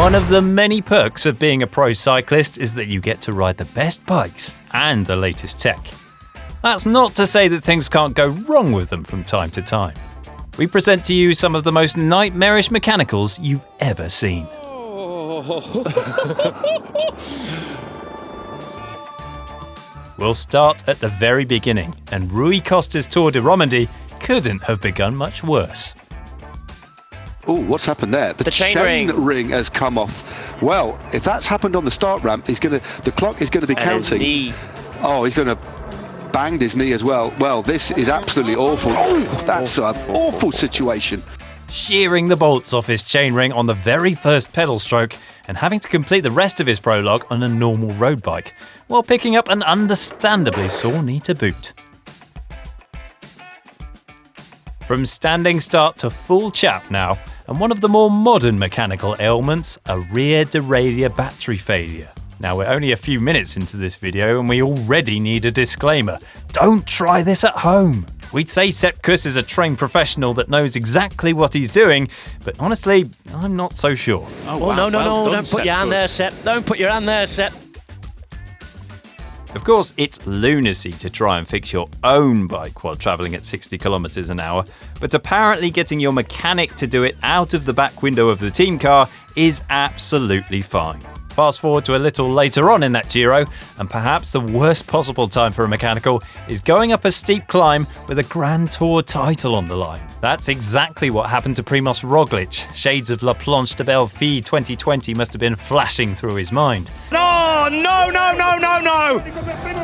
One of the many perks of being a pro cyclist is that you get to ride the best bikes and the latest tech. That's not to say that things can't go wrong with them from time to time. We present to you some of the most nightmarish mechanicals you've ever seen. We'll start at the very beginning, and Rui Costa's Tour de Romandie couldn't have begun much worse. Oh, what's happened there? The chain ring has come off. Well, if that's happened on the start ramp, the clock is going to be counting. His knee. Oh, he's going to bang his knee as well. Well, this is absolutely awful. Oh, that's an awful situation. Shearing the bolts off his chainring on the very first pedal stroke and having to complete the rest of his prologue on a normal road bike, while picking up an understandably sore knee to boot. From standing start to full chap now, and one of the more modern mechanical ailments, a rear derailleur battery failure. Now, we're only a few minutes into this video and we already need a disclaimer. Don't try this at home. We'd say Sepp Kuss is a trained professional that knows exactly what he's doing, but honestly, I'm not so sure. Oh, wow. No, don't put your hand there, Sepp. Don't put your hand there, Sepp. Of course, it's lunacy to try and fix your own bike while travelling at 60 kilometers an hour, but apparently getting your mechanic to do it out of the back window of the team car is absolutely fine. Fast forward to a little later on in that Giro, and perhaps the worst possible time for a mechanical is going up a steep climb with a Grand Tour title on the line. That's exactly what happened to Primož Roglič. Shades of La Planche de Belleville 2020 must have been flashing through his mind. No!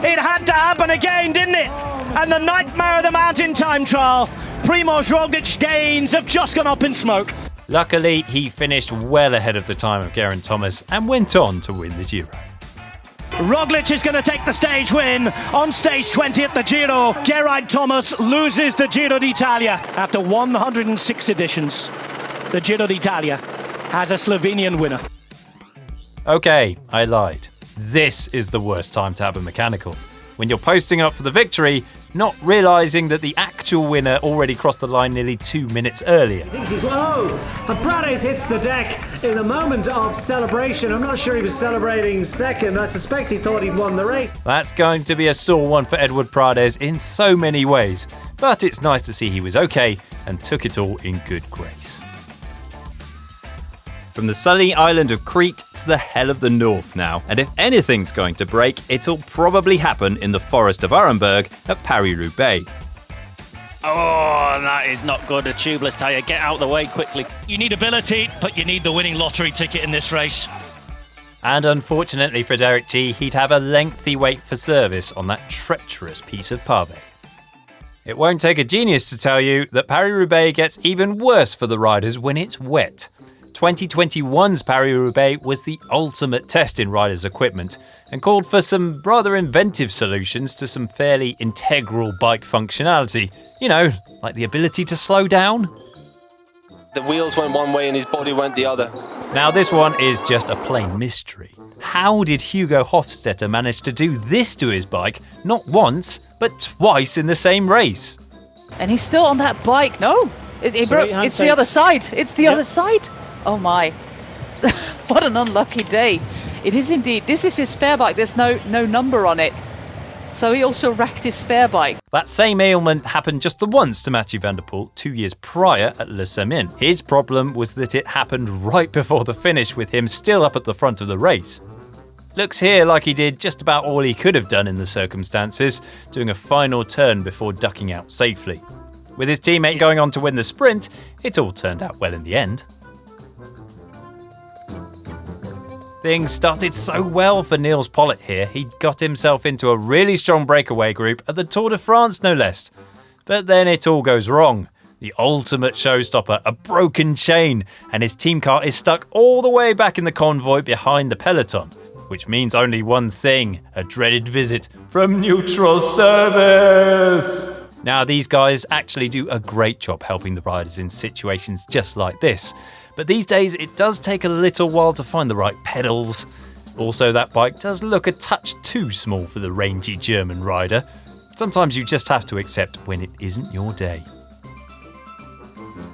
It had to happen again, didn't it? And the nightmare of the mountain time trial. Primož Roglic's gains have just gone up in smoke. Luckily, he finished well ahead of the time of Geraint Thomas and went on to win the Giro. Roglič is going to take the stage win on stage 20 at the Giro. Geraint Thomas loses the Giro d'Italia after 106 editions. The Giro d'Italia has a Slovenian winner. Okay, I lied. This is the worst time to have a mechanical. When you're posting up for the victory, not realising that the actual winner already crossed the line nearly 2 minutes earlier. He thinks he's, and Prades hits the deck in a moment of celebration. I'm not sure he was celebrating second. I suspect he thought he'd won the race. That's going to be a sore one for Eduard Prades in so many ways, but it's nice to see he was okay and took it all in good grace. From the sunny island of Crete to the hell of the north now, and if anything's going to break, it'll probably happen in the forest of Arenberg at Paris-Roubaix. Oh, that is not good. A tubeless tyre. Get out of the way quickly. You need ability, but you need the winning lottery ticket in this race. And unfortunately for Derek G, he'd have a lengthy wait for service on that treacherous piece of pavé. It won't take a genius to tell you that Paris-Roubaix gets even worse for the riders when it's wet. 2021's Paris-Roubaix was the ultimate test in riders' equipment and called for some rather inventive solutions to some fairly integral bike functionality. You know, like the ability to slow down. The wheels went one way and his body went the other. Now this one is just a plain mystery. How did Hugo Hofstetter manage to do this to his bike, not once, but twice in the same race? And he's still on that bike, no? It's the other side. It's the other side. Oh my, what an unlucky day. It is indeed. This is his spare bike. There's no number on it. So he also wrecked his spare bike. That same ailment happened just the once to Mathieu van der Poel 2 years prior at Le Samyn. His problem was that it happened right before the finish with him still up at the front of the race. Looks here like he did just about all he could have done in the circumstances, doing a final turn before ducking out safely. With his teammate going on to win the sprint, it all turned out well in the end. Things started so well for Nils Politt here, he'd got himself into a really strong breakaway group at the Tour de France, no less. But then it all goes wrong. The ultimate showstopper, a broken chain, and his team car is stuck all the way back in the convoy behind the peloton, which means only one thing, a dreaded visit from neutral service. Now, these guys actually do a great job helping the riders in situations just like this. But these days, it does take a little while to find the right pedals. Also, that bike does look a touch too small for the rangy German rider. Sometimes you just have to accept when it isn't your day.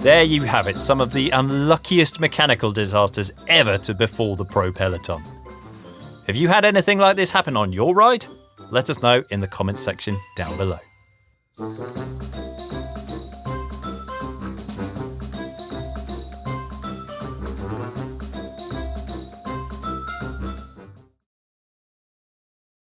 There you have it, some of the unluckiest mechanical disasters ever to befall the pro peloton. Have you had anything like this happen on your ride? Let us know in the comments section down below.